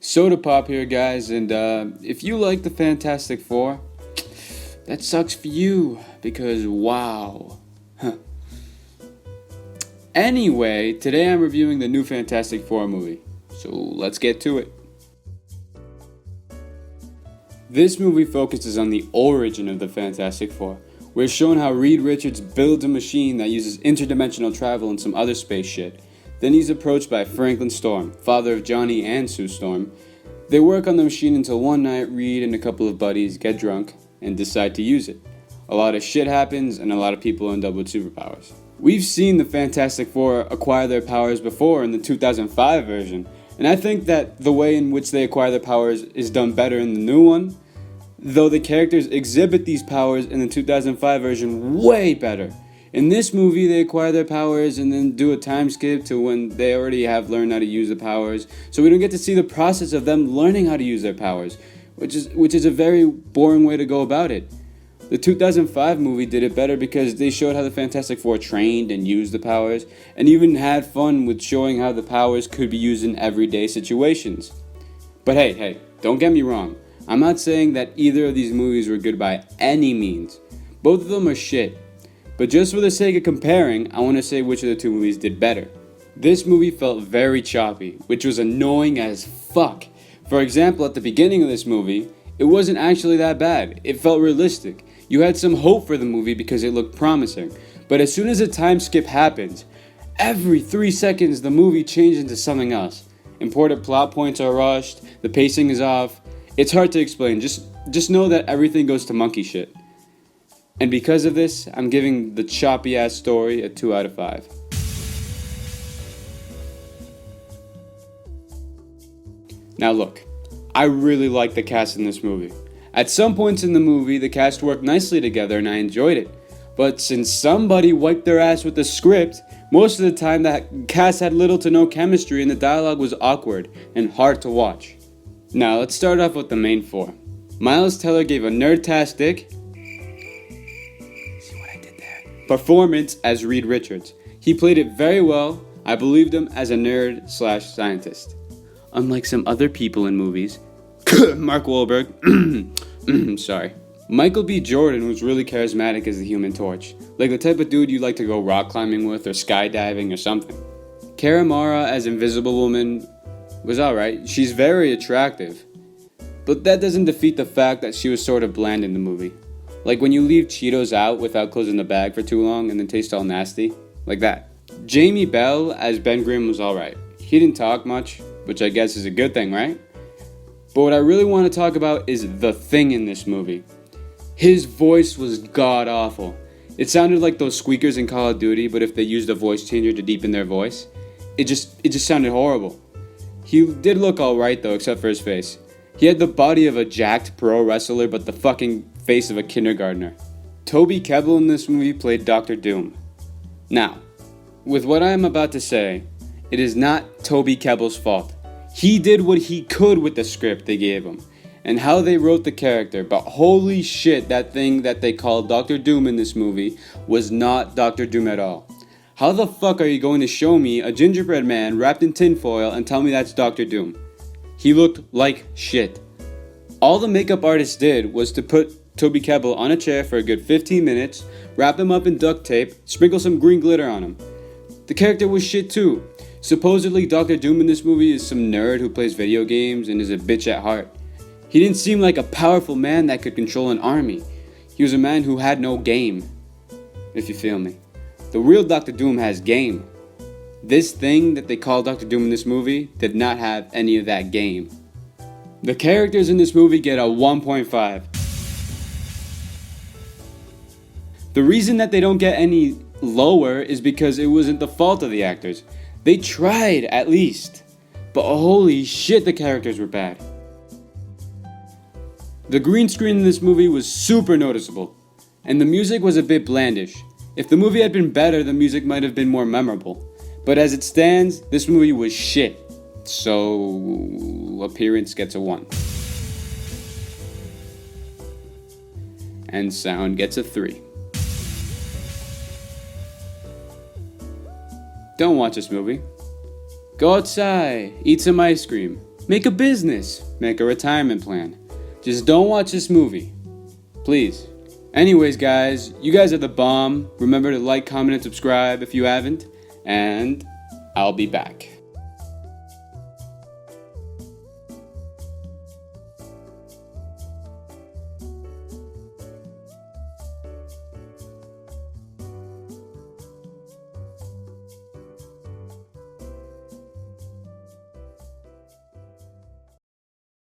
Sodapop here, guys, and if you like the Fantastic Four, that sucks for you, because wow. Huh. Anyway, today I'm reviewing the new Fantastic Four movie, so let's get to it. This movie focuses on the origin of the Fantastic Four. We're shown how Reed Richards builds a machine that uses interdimensional travel and some other space shit. Then he's approached by Franklin Storm, father of Johnny and Sue Storm. They work on the machine until one night Reed and a couple of buddies get drunk and decide to use it. A lot of shit happens and a lot of people end up with superpowers. We've seen the Fantastic Four acquire their powers before in the 2005 version, and I think that the way in which they acquire their powers is done better in the new one, though the characters exhibit these powers in the 2005 version way better. In this movie, they acquire their powers and then do a time skip to when they already have learned how to use the powers, so we don't get to see the process of them learning how to use their powers, which is a very boring way to go about it. The 2005 movie did it better because they showed how the Fantastic Four trained and used the powers, and even had fun with showing how the powers could be used in everyday situations. But hey, don't get me wrong. I'm not saying that either of these movies were good by any means. Both of them are shit. But just for the sake of comparing, I want to say which of the two movies did better. This movie felt very choppy, which was annoying as fuck. For example, at the beginning of this movie, it wasn't actually that bad. It felt realistic. You had some hope for the movie because it looked promising. But as soon as a time skip happens, every 3 seconds the movie changes into something else. Important plot points are rushed, the pacing is off. It's hard to explain, just know that everything goes to monkey shit. And because of this, I'm giving the choppy ass story a 2 out of 5. Now look, I really like the cast in this movie. At some points in the movie, the cast worked nicely together and I enjoyed it. But since somebody wiped their ass with the script, most of the time that cast had little to no chemistry and the dialogue was awkward and hard to watch. Now let's start off with the main four. Miles Teller gave a nerd-tastic performance as Reed Richards. He played it very well. I believed him as a nerd/scientist. Unlike some other people in movies, Mark Wahlberg, sorry. Michael B. Jordan was really charismatic as the Human Torch, like the type of dude you like to go rock climbing with or skydiving or something. Cara Mara as Invisible Woman was alright. She's very attractive, but that doesn't defeat the fact that she was sort of bland in the movie. Like when you leave Cheetos out without closing the bag for too long and then taste all nasty. Like that. Jamie Bell as Ben Grimm was alright. He didn't talk much, which I guess is a good thing, right? But what I really want to talk about is the Thing in this movie. His voice was god-awful. It sounded like those squeakers in Call of Duty, but if they used a voice changer to deepen their voice. It just sounded horrible. He did look alright though, except for his face. He had the body of a jacked pro wrestler, but the fucking face of a kindergartner. Toby Kebbell in this movie played Dr. Doom. Now, with what I am about to say, it is not Toby Kebbell's fault. He did what he could with the script they gave him, and how they wrote the character, but holy shit, that thing that they called Dr. Doom in this movie was not Dr. Doom at all. How the fuck are you going to show me a gingerbread man wrapped in tinfoil and tell me that's Dr. Doom? He looked like shit. All the makeup artist did was to put Toby Kebbell on a chair for a good 15 minutes, wrap him up in duct tape, sprinkle some green glitter on him. The character was shit too. Supposedly Dr. Doom in this movie is some nerd who plays video games and is a bitch at heart. He didn't seem like a powerful man that could control an army. He was a man who had no game, if you feel me. The real Dr. Doom has game. This thing that they call Dr. Doom in this movie did not have any of that game. The characters in this movie get a 1.5. The reason that they don't get any lower is because it wasn't the fault of the actors. They tried, at least. But holy shit, the characters were bad. The green screen in this movie was super noticeable, and the music was a bit blandish. If the movie had been better, the music might have been more memorable. But as it stands, this movie was shit. So, appearance gets a 1. And sound gets a 3. Don't watch this movie. Go outside, eat some ice cream, Make a business. Make a retirement plan. Just don't watch this movie. Please. Anyways, guys, you guys are the bomb. Remember to like, comment, and subscribe if you haven't. And I'll be back.